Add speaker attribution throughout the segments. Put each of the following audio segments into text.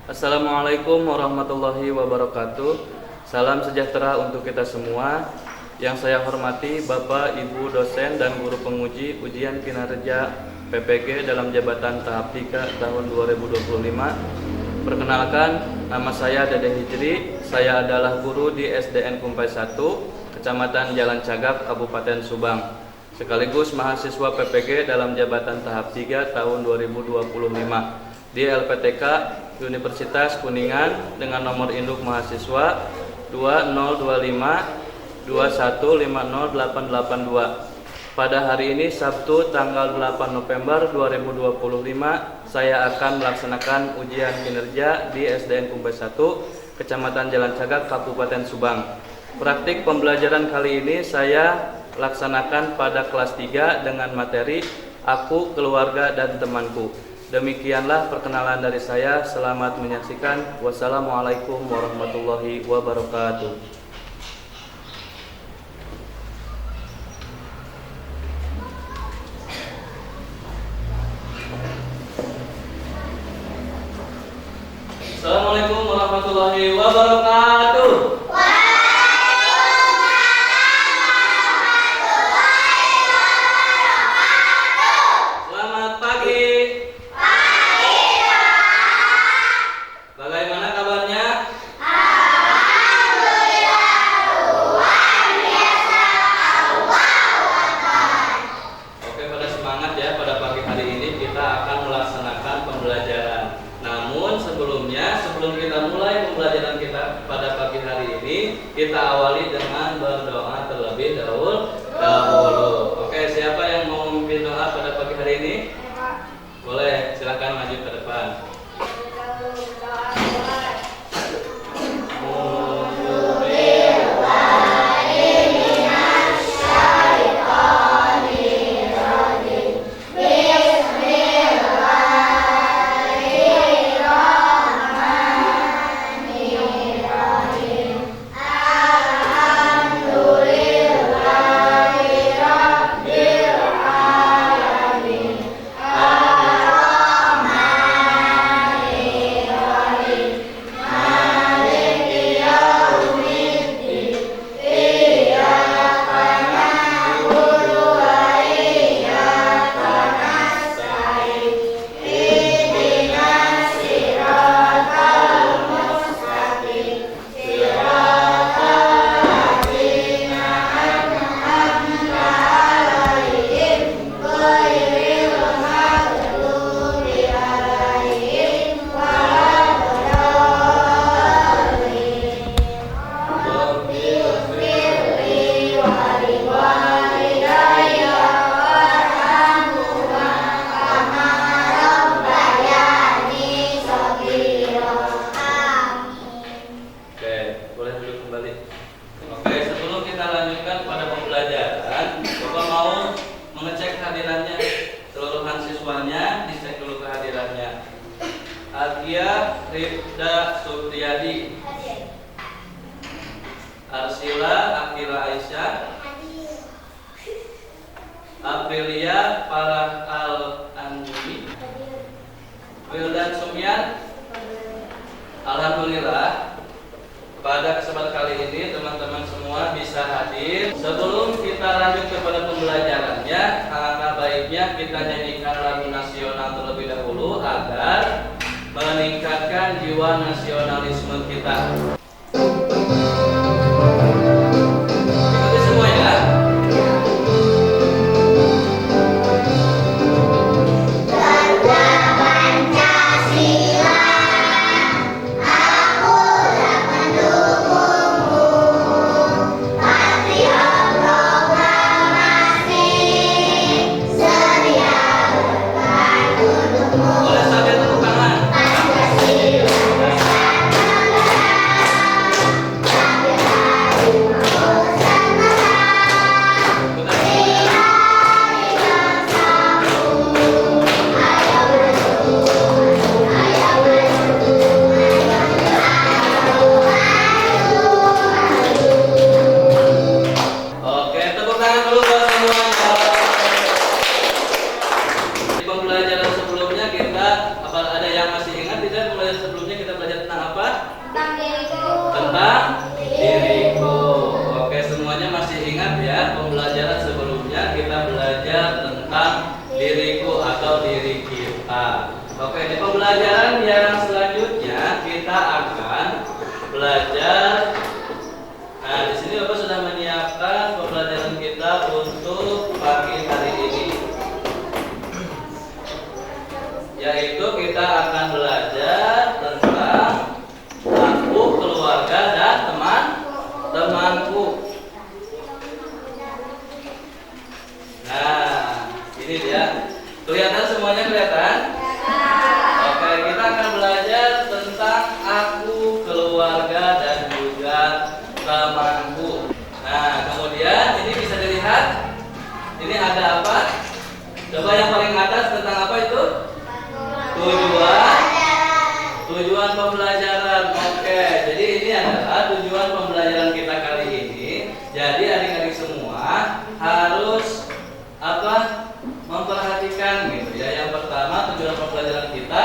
Speaker 1: Assalamualaikum warahmatullahi wabarakatuh. Salam sejahtera untuk kita semua. Yang saya hormati Bapak, Ibu dosen dan guru penguji ujian kinerja PPG dalam jabatan tahap 3 tahun 2025. Perkenalkan, nama saya Dede Hijri. Saya adalah guru di SDN Kumpai 1, Kecamatan Jalan Cagak, Kabupaten Subang, sekaligus mahasiswa PPG dalam jabatan tahap 3 tahun 2025 di LPTK Universitas Kuningan dengan nomor induk mahasiswa 205081508882. Pada hari ini Sabtu tanggal 8 November 2025 saya akan melaksanakan ujian kinerja di SDN Kumpai 1 Kecamatan Jalan Cagak, Kabupaten Subang. Praktik pembelajaran kali ini saya laksanakan pada kelas 3 dengan materi Aku, Keluarga, dan Temanku. Demikianlah perkenalan dari saya. Selamat menyaksikan. Wassalamualaikum warahmatullahi wabarakatuh. Assalamualaikum warahmatullahi wabarakatuh. Sebelum kita mulai pembelajaran kita pada pagi hari ini, kita awali dengan berdoa terlebih dahulu. Oke, siapa yang mau memimpin doa pada pagi hari ini? Boleh, silakan maju ke depan. Dicek dulu kehadirannya. Agia Rifda Supriyadi, Arsila Akira Aisyah, Aprilia Farah Al-Anjumi, Wildan Sumyan. Alhamdulillah, pada kesempatan kali ini teman-teman semua bisa hadir. Sebelum kita lanjut kepada pembelajarannya, alangkah baiknya kita nyanyikan lagu nasional terlebih dahulu agar meningkatkan jiwa nasionalisme kita. Ikuti semua ya. Pembelajaran sebelumnya kita, apa ada yang masih ingat tidak pembelajaran sebelumnya kita belajar pembelajaran yang selanjutnya kita akan belajar. Nah, di sini Bapak sudah menyiapkan pembelajaran kita untuk pagi hari ini, yaitu kita akan belajar tentang aku, keluarga, dan teman-temanku. Nah, ini dia. Kelihatan semuanya, kelihatan? Oke, kita akan belajar tentang aku, keluarga, dan juga temanku. Nah, kemudian ini bisa dilihat. Ini ada apa? Coba yang paling atas tentang apa itu? Tujuan pembelajaran. Oke, jadi ini adalah tujuan pembelajaran kita kali ini. Jadi adik-adik semua harus memperhatikan gitu ya. Yang pertama, tujuan pembelajaran kita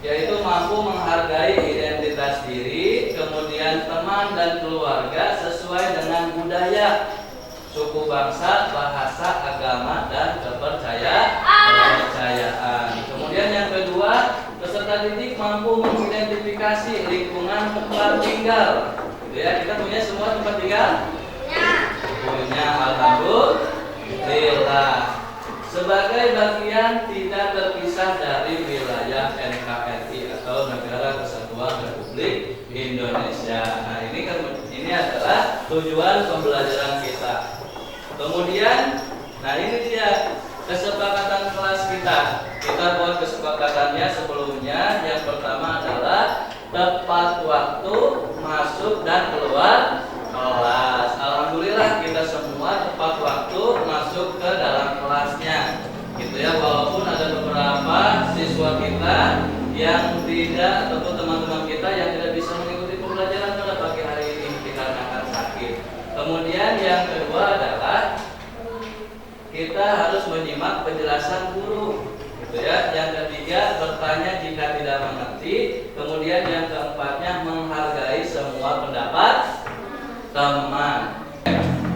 Speaker 1: yaitu mampu menghargai identitas diri, kemudian teman dan keluarga sesuai dengan budaya, suku bangsa, bahasa, agama, dan kepercayaan. Kemudian yang kedua, peserta didik mampu mengidentifikasi lingkungan tempat tinggal. Gitu ya, kita punya semua tempat tinggal? Punya, alhamdulillah. Sebagai bagian tidak terpisah dari wilayah NKRI atau Negara Kesatuan Republik Indonesia. Nah, ini adalah tujuan pembelajaran kita. Kemudian, nah ini dia kesepakatan kelas kita. Kita buat kesepakatannya sebelumnya. Yang pertama adalah tepat waktu masuk dan keluar kelas. Alhamdulillah kita semua tepat waktu masuk ke dalam kelasnya. Gitu ya, walaupun ada beberapa siswa kita yang tidak, ataupun teman-teman kita yang tidak bisa mengikuti pembelajaran pada pagi hari ini dikarenakan sakit. Kemudian yang kedua adalah kita harus menyimak penjelasan guru. Gitu ya. Yang ketiga, bertanya jika tidak mengerti. Kemudian yang keempatnya, menghargai semua pendapat teman.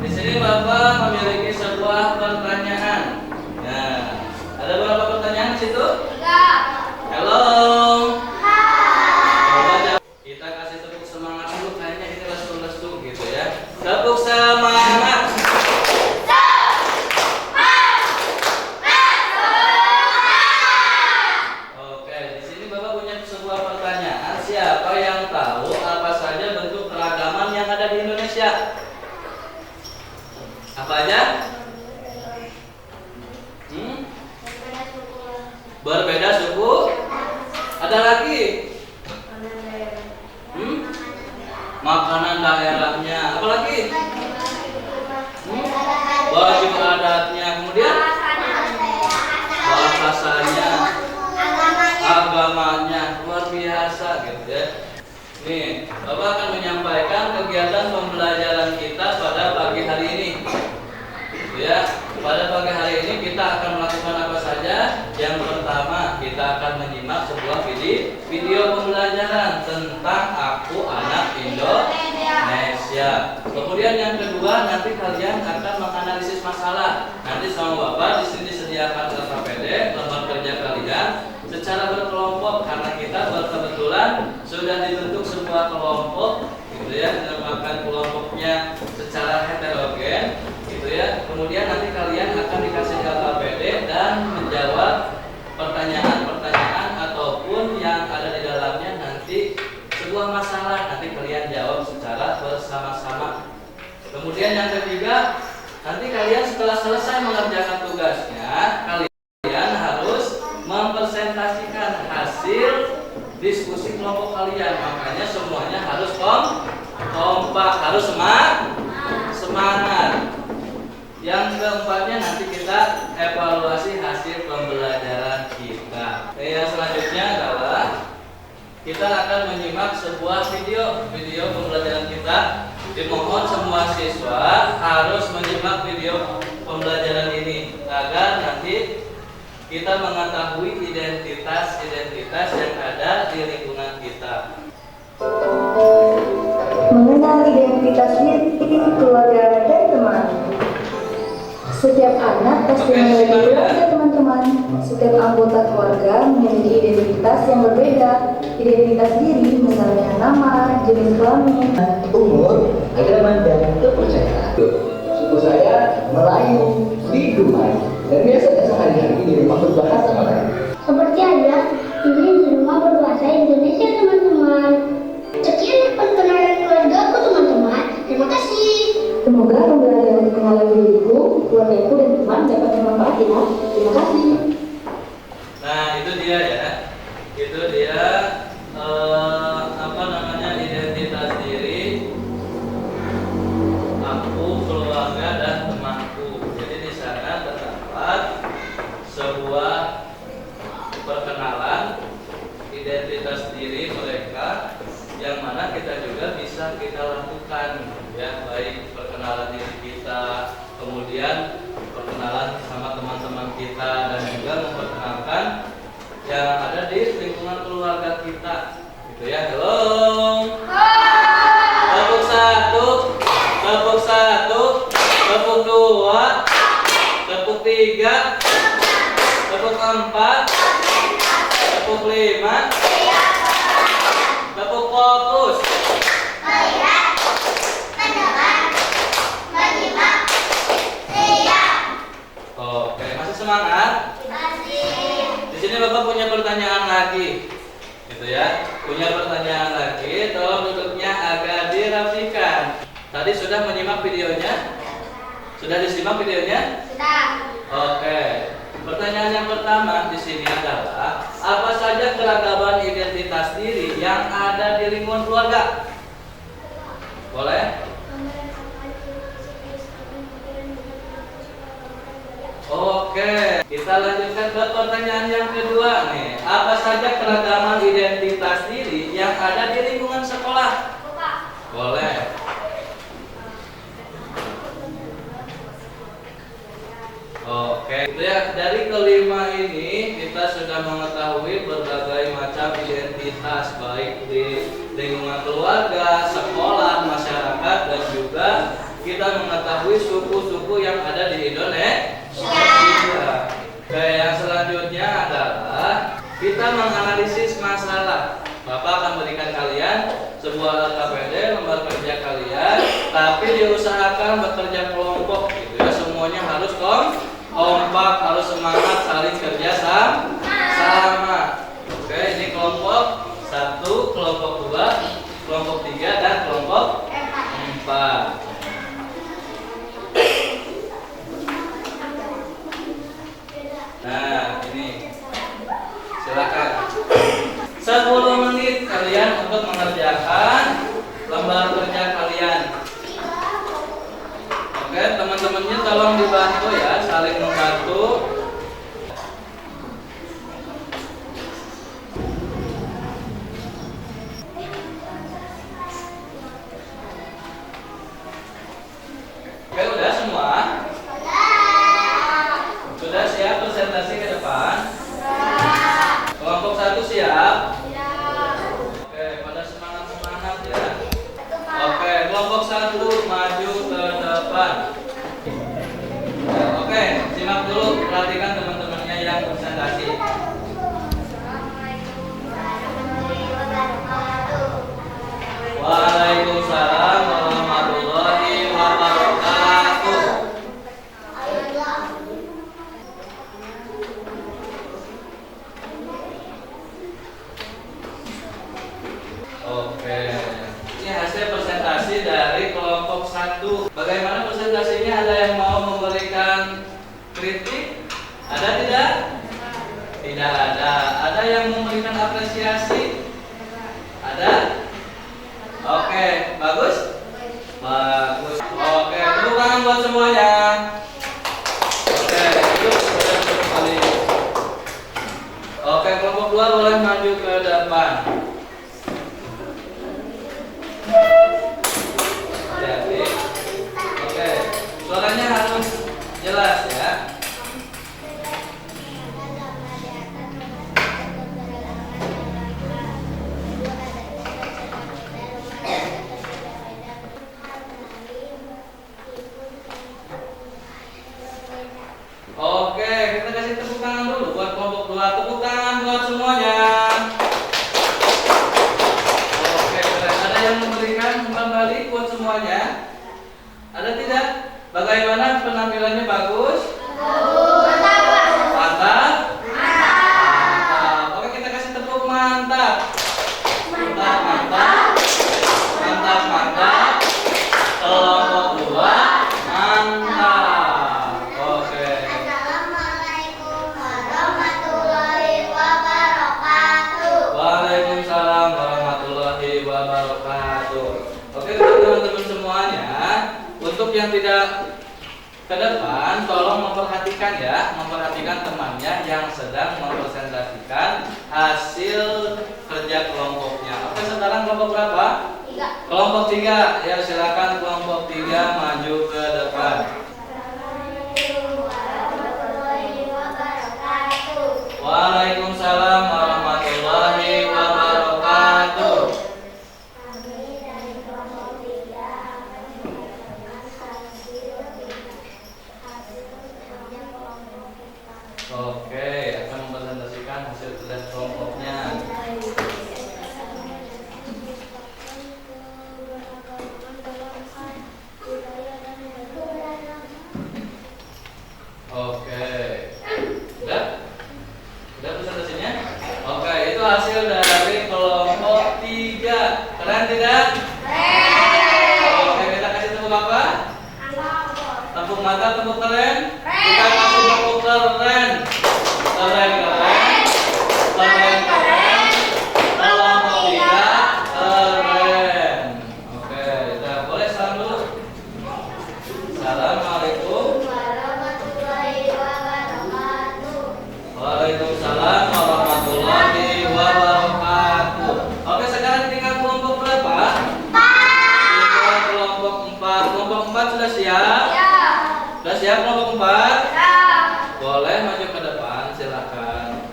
Speaker 1: Di sini Bapak memiliki sebuah pertanyaan. Nah, ada berapa pertanyaan di situ? Halo. Coba kita kasih tepuk semangat dulu. Kayaknya ini lesu-lesu gitu ya. Tepuk semangat. Oke, di sini Bapak punya sebuah pertanyaan. Siapa yang tahu apa saja bentuk keragaman yang ada di Indonesia? Apa aja? Berbeda suku. Ada lagi? Makanan daerahnya. Apa lagi? Baju adatnya. Kemudian bahasanya, agamanya. Luar biasa gitu ya. Nih, Bapak akan menyampaikan kegiatan pembelajaran kita pada pagi hari ini. Ya, pada pagi hari ini kita akan melakukan apa saja? Yang pertama, kita akan menyimak sebuah video pembelajaran tentang aku anak Indonesia. Kemudian yang kedua, nanti kalian akan menganalisis masalah. Nanti sama Bapak di sini disediakan LKPD, lembar kerja kalian secara berkelompok karena kita kebetulan sudah dibentuk sebuah kelompok, gitu ya, dinamakan kelompoknya secara heterogen. Ya. Kemudian nanti kalian akan dikasih LKPD dan menjawab pertanyaan-pertanyaan ataupun yang ada di dalamnya nanti sebuah masalah nanti kalian jawab secara bersama-sama. Kemudian yang ketiga, nanti kalian setelah selesai mengerjakan tugasnya, kalian harus mempresentasikan hasil diskusi kelompok kalian. Makanya semuanya harus kompak, harus semangat. Yang keempatnya nanti kita evaluasi hasil pembelajaran kita. Yang selanjutnya adalah kita akan menyimak sebuah video pembelajaran kita. Dimohon semua siswa harus menyimak video pembelajaran ini agar nanti kita mengetahui identitas yang ada di lingkungan kita.
Speaker 2: Mengenal identitas diri, keluarga, dan teman. Setiap anak pasti memiliki keluarga, teman-teman, setiap anggota keluarga memiliki identitas yang berbeda. Identitas diri misalnya nama, jenis kelamin,
Speaker 3: umur, agama, dan kepercayaan. Suku saya Melayu di Dumai dan biasanya sehari-hari di rumah berbahasa Melayu.
Speaker 4: Seperti Anda, ini di rumah berbahasa Indonesia, teman-teman. Sekian perkenalan keluargaku, teman-teman. Terima kasih.
Speaker 2: Semoga pembelajaran perkenalan diriku, keluargaku, dan teman dapat bermanfaat ya. Terima kasih.
Speaker 1: Nah, itu dia ya. Itu dia identitas diri aku, keluarga, dan temanku. Jadi di sana terdapat sebuah perkenalan identitas diri mereka yang mana kita juga bisa kita lakukan ya, baik perkenalan diri kita, kemudian perkenalan sama teman-teman kita, dan juga memperkenalkan yang ada di lingkungan keluarga kita gitu ya. Halo, tepuk satu, tepuk satu, tepuk dua, tepuk tiga, tepuk empat, tepuk lima, tepuk fokus. Oke, masih semangat? Di sini Bapak punya pertanyaan lagi, gitu ya. Punya pertanyaan lagi, tolong duduknya agak dirapikan. Tadi sudah menyimak videonya? Sudah disimak videonya?
Speaker 4: Sudah.
Speaker 1: Oke. Pertanyaan yang pertama di sini adalah apa saja keragaman identitas diri yang ada di lingkungan keluarga? Boleh? Oke, kita lanjutkan ke pertanyaan yang kedua nih. Apa saja keragaman identitas diri yang ada di lingkungan sekolah? Boleh. Oke, itu ya, dari kelima ini kita sudah mengetahui berbagai macam identitas baik di lingkungan keluarga, sekolah, masyarakat, dan juga kita mengetahui suku-suku yang ada di Indonesia. Oke, yang selanjutnya adalah kita menganalisis masalah. Bapak akan berikan kalian sebuah LKPD, lembar kerja kalian, tapi diusahakan bekerja kelompok gitu ya. Semuanya harus kompak, harus semangat, saling kerja sama. Oke, ini kelompok 1, kelompok 2, kelompok 3, dan kelompok 4. Nah, ini silakan 10 menit kalian untuk mengerjakan lembar kerja kalian. Oke, teman-temannya tolong dibantu ya, saling membantu. Oke, udah semua? Sudah siap presentasi ke depan? Kelompok 1 siap? Oke, pada semangat-semangat ya. Oke, kelompok 1 maju ke depan. Oke, simak dulu, perhatikan teman-temannya yang presentasi. Waalaikumsalam warahmatullahi wabarakatuh. Oke, ini hasil presentasi dari kelompok 1. Bagaimana presentasinya? Ada yang mau memberikan kritik? Ada tidak? Tidak ada. Ada yang memberikan apresiasi? Ada? Oke, bagus? Bagus. Oke, tepuk tangan buat semuanya. Oke, duduk kembali. Oke, kelompok 2 boleh maju ke depan. Jadi, oke, suaranya harus jelas ya. Oke, kita kasih tepuk tangan dulu buat kelompok Bagaimana penampilannya, bagus?
Speaker 4: Mantap.
Speaker 1: Mantap? Mantap. Oke, kita kasih tepuk mantap. Mantap, mantap. Mantap, mantap. Kelompok 2, mantap. Oke.
Speaker 4: Assalamualaikum warahmatullahi wabarakatuh.
Speaker 1: Waalaikumsalam warahmatullahi wabarakatuh. Oke, teman-teman semuanya, untuk yang tidak ke depan, tolong memperhatikan ya, memperhatikan temannya yang sedang mempresentasikan hasil kerja kelompoknya. Oke, sekarang kelompok berapa?
Speaker 4: 3.
Speaker 1: Kelompok 3. Ya, silakan kelompok 3 maju ke depan.
Speaker 4: Assalamualaikum warahmatullahi wabarakatuh.
Speaker 1: Waalaikumsalam warahmatullahi wabarakatuh.
Speaker 4: Kami dari kelompok 3 akan menyampaikan hasil kerja kelompok kita.
Speaker 1: Oke, akan mempresentasikan hasil kerja kelompoknya. Oke. Udah? Udah presentasinya? Oke, itu hasil dari kelompok 3. Keren tidak? Oke, kita kasih tepuk apa? Tepuk mata, tepuk keren. Kita kasih tepuk keren. Keren, keren. Keren, keren. Kelompok 3, keren. Oke, udah boleh salam dulu. Assalamualaikum.
Speaker 4: Warahmatullahi wabarakatuh.
Speaker 1: Waalaikumsalam warahmatullahi wabarakatuh. Oke, sekarang tinggal kelompok berapa?
Speaker 4: 4.
Speaker 1: Tinggal kelompok 4. Kelompok 4 sudah siap?
Speaker 4: Ya.
Speaker 1: Sudah siap kelompok 4?
Speaker 4: Ya.
Speaker 1: Boleh maju ke depan, silakan.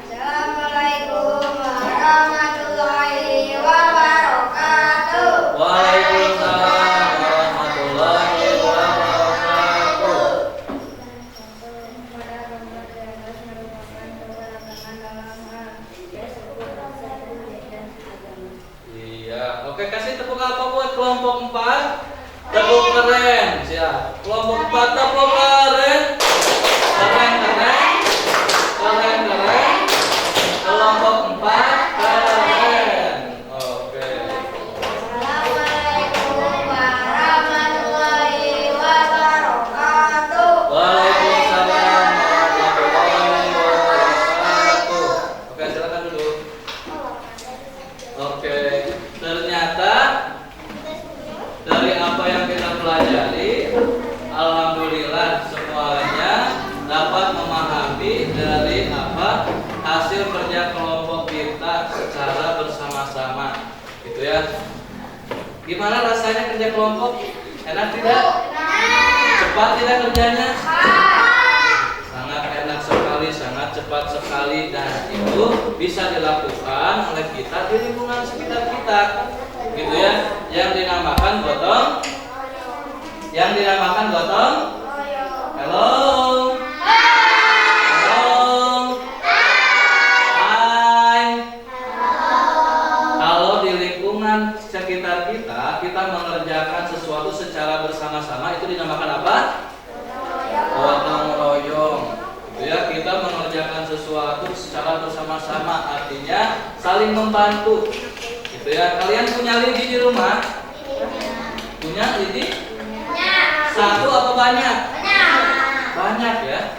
Speaker 4: Assalamualaikum warahmatullahi wabarakatuh.
Speaker 1: Waalaikumsalam warahmatullahi wabarakatuh. Iya, oke, kasih tepuk apa buat kelompok 4? Tepuk keren, siap. Kelompok 4 tepuk keren. Keren, keren. Keren, keren. Kelompok 4 keren. Oke.
Speaker 4: Assalamualaikum warahmatullahi wabarakatuh.
Speaker 1: Waalaikumsalam warahmatullahi wabarakatuh. Oke, silakan dulu. Oke, ternyata dari apa yang kita pelajari, alhamdulillah semuanya dapat memahami dari apa hasil kerja kelompok kita secara bersama-sama, gitu ya. Gimana rasanya kerja kelompok? Enak tidak? Cepat tidak kerjanya? Sangat enak sekali, sangat cepat sekali, dan itu bisa dilakukan oleh kita di lingkungan sekitar kita, gitu ya. Yang dinamakan gotong, Halo. Halo. Hai. Kalau di lingkungan sekitar kita mengerjakan sesuatu secara bersama-sama, itu dinamakan apa? Gotong royong. Gitu ya, kita mengerjakan sesuatu secara bersama-sama, artinya saling membantu. Gitu ya. Kalian punya lidi di rumah? Punya lidi? Satu apa banyak? Banyak ya.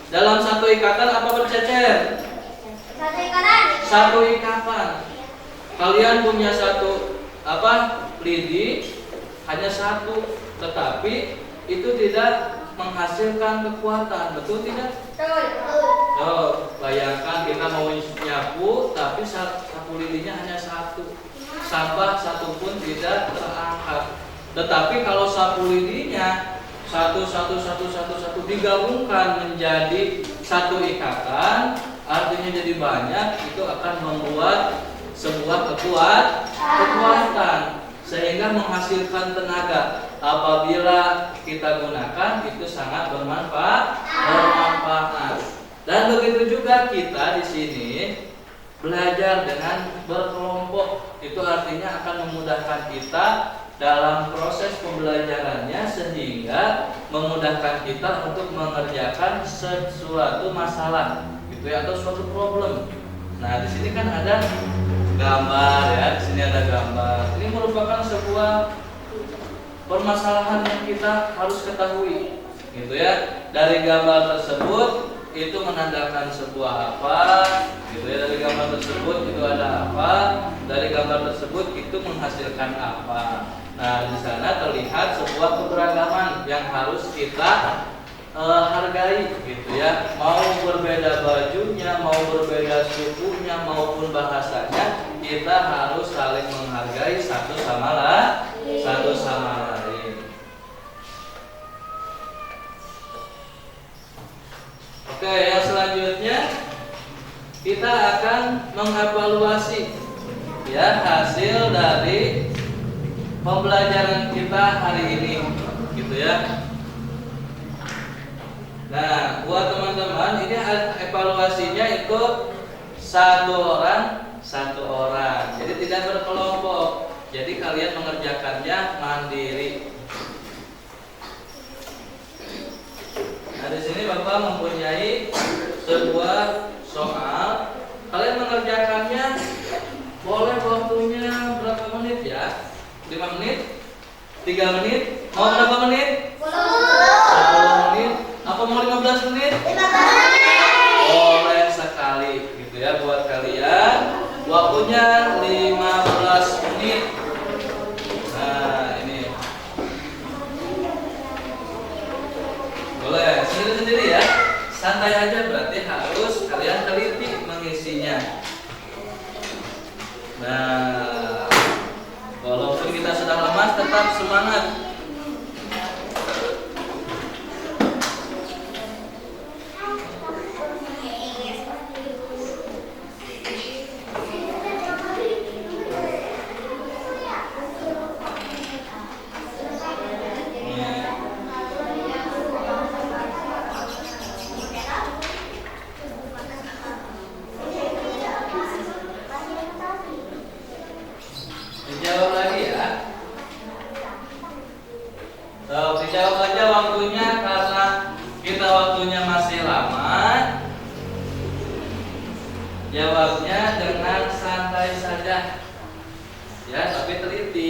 Speaker 1: Dalam satu ikatan apa bercecer? Satu ikatan. Kalian punya satu lidi, hanya satu, tetapi itu tidak menghasilkan kekuatan, betul tidak? Oh, bayangkan kita mau nyapu, tapi sapu lidinya hanya satu, sampah satu pun tidak terangkat. Tetapi kalau sapu lidinya satu digabungkan menjadi satu ikatan, artinya jadi banyak, itu akan membuat sebuah kekuatan sehingga menghasilkan tenaga. Apabila kita gunakan, itu sangat bermanfaat. Dan begitu juga kita di sini belajar dengan berkelompok, itu artinya akan memudahkan kita dalam proses pembelajarannya sehingga memudahkan kita untuk mengerjakan sesuatu masalah gitu ya, atau suatu problem. Nah, di sini kan ada gambar ya, di sini ada gambar. Ini merupakan sebuah permasalahan yang kita harus ketahui gitu ya. Dari gambar tersebut itu menandakan sebuah apa gitu ya, dari gambar tersebut itu ada apa, dari gambar tersebut itu menghasilkan apa. Nah, di sana terlihat sebuah keberagaman yang harus kita hargai gitu ya. Mau berbeda bajunya, mau berbeda sukunya maupun bahasanya, kita harus saling menghargai satu sama lain. Oke, yang selanjutnya kita akan mengevaluasi ya hasil dari pembelajaran kita hari ini gitu ya. Nah, buat teman-teman ini evaluasinya itu satu orang, jadi tidak berkelompok. Jadi kalian mengerjakannya mandiri. Nah, di sini Bapak mempunyai sebuah soal. Kalian mengerjakannya boleh waktunya berapa menit ya? 5 menit? 3 menit? Mau berapa menit? 10 menit? Apa mau 15 menit?
Speaker 4: 15 menit.
Speaker 1: Boleh sekali gitu ya buat kalian. Waktunya 15 menit. Nah, ini. Boleh sendiri-sendiri ya. Santai aja, berarti harus kalian teliti mengisinya. Nah, walaupun kita sudah lemas tetap semangat. Dijawab lagi ya. Dijawab aja waktunya karena kita waktunya masih lama. Jawabnya dengan santai saja. Ya, tapi teliti.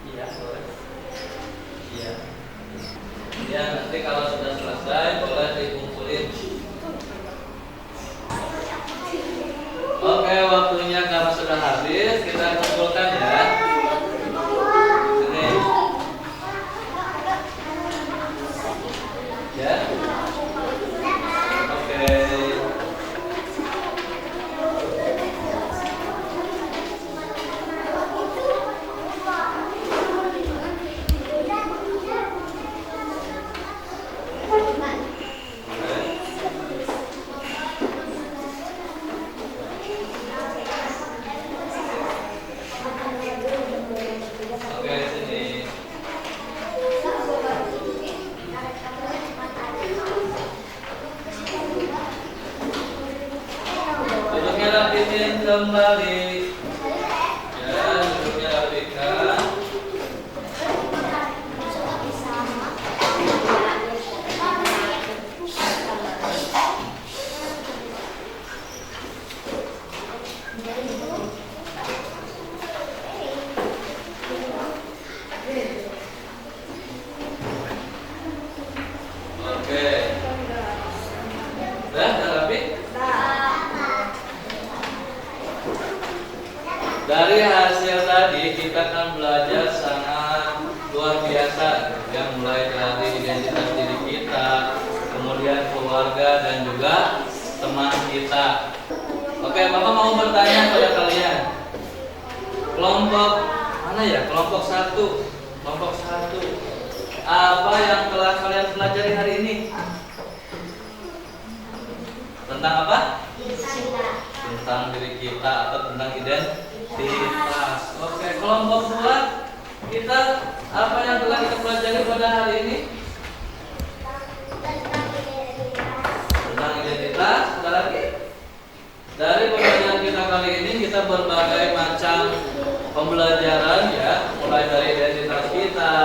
Speaker 1: Iya, boleh. Iya. Ya, nanti kalau sudah selesai boleh dikumpulin. Oke, waktunya karena sudah habis, kita kumpulkan ya. Ini. Ya. Oke. Oke, sini. Duduknya rapihin kembali. Ya, duduknya rapikan. Oke. Udah rapi? Dari hasil tadi kita akan belajar sangat luar biasa yang mulai dari identitas diri kita, kemudian keluarga dan juga teman kita. Oke, Bapak mau bertanya pada kalian. Kelompok mana ya? Kelompok 1 Kelompok 1. Apa yang telah kalian pelajari hari ini? Tentang apa? Tentang diri kita atau tentang identitas. Oke, kelompok 2. Kita apa yang telah kita pelajari pada hari ini? Tentang identitas. Ada lagi? Dari pembelajaran kita kali ini kita berbagai macam pembelajaran ya, mulai dari identitas kita,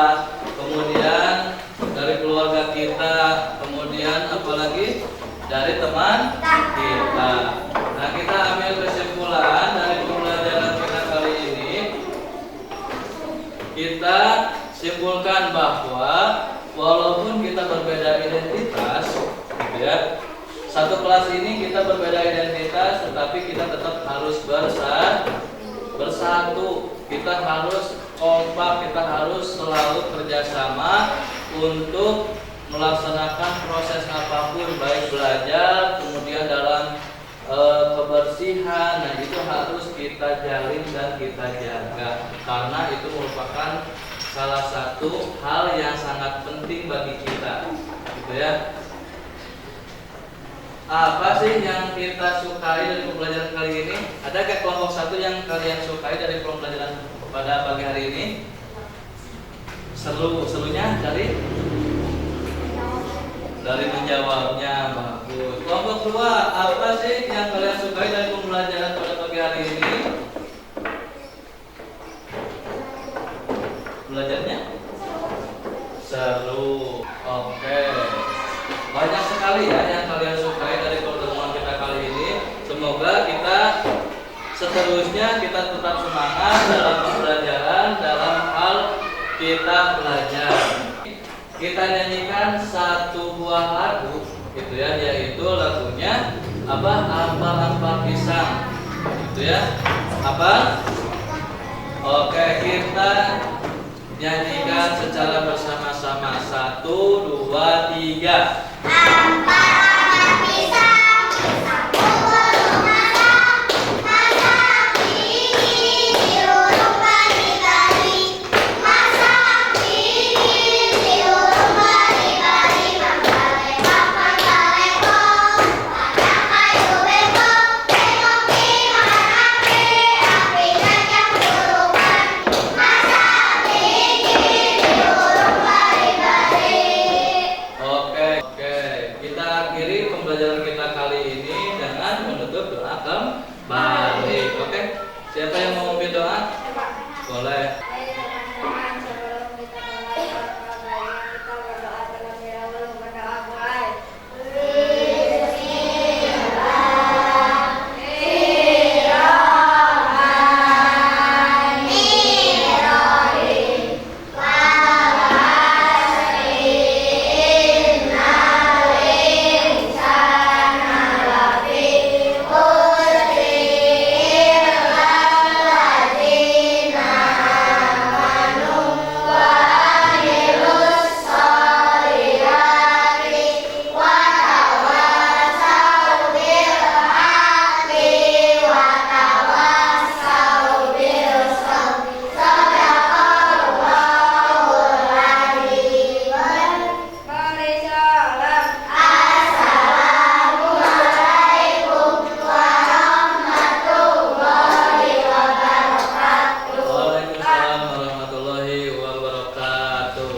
Speaker 1: kemudian dari keluarga kita, kemudian apalagi dari teman kita. Nah, kita ambil kesimpulan dari pembelajaran kita kali ini. Kita simpulkan bahwa walaupun kita berbeda identitas, ya, satu kelas ini kita berbeda identitas, tetapi kita tetap harus bersatu. Kita harus kompak, kita harus selalu kerjasama untuk melaksanakan proses apapun, baik belajar, kemudian dalam kebersihan. Nah, itu harus kita jalin dan kita jaga, karena itu merupakan salah satu hal yang sangat penting bagi kita, gitu ya. Apa sih yang kita sukai dari pembelajaran kali ini? Ada kayak kelompok 1 yang kalian sukai dari pembelajaran pada pagi hari ini? Serunya dari menjawabnya, bagus. Kelompok 2, apa sih yang kalian sukai dari pembelajaran pada pagi hari ini? Belajarnya seru. Oke. Banyak sekali ya yang kalian sukai dari pertemuan kita kali ini. Semoga kita seterusnya kita tetap semangat dalam pembelajaran, dalam hal kita belajar. Kita nyanyikan satu buah lagu, gitu ya, yaitu lagunya apa? Ampar-ampar pisang, gitu ya. Apa? Oke, kita nyanyikan secara bersama-sama. 1, 2, 3.
Speaker 4: Ampar-ampar pisang, pisang belum masak, masak dingin diurung pagi-pagi, masak dingin diurung pagi-pagi, mangkal lekong, banyak kayu bengkok, bengkok dimakan api kencang urukan, masak dingin diurung pagi-pagi.
Speaker 1: Oke, kita akhiri pembelajaran kita kali ini dengan menutup doa kembali. Oke, siapa yang mau memimpin doa? Boleh.
Speaker 4: Sebelum kita mulai berdoa, kita berdoa terlebih dahulu berdoa mulai.
Speaker 1: Waalaikumsalam warahmatullahi wabarakatuh.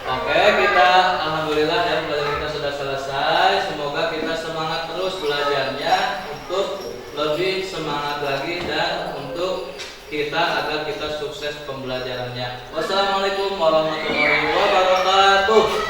Speaker 1: Oke, kita alhamdulillah ya, pelajaran kita sudah selesai. Semoga kita semangat terus belajarnya untuk lebih semangat lagi dan untuk kita agar kita sukses pembelajarannya. Wassalamualaikum warahmatullahi wabarakatuh.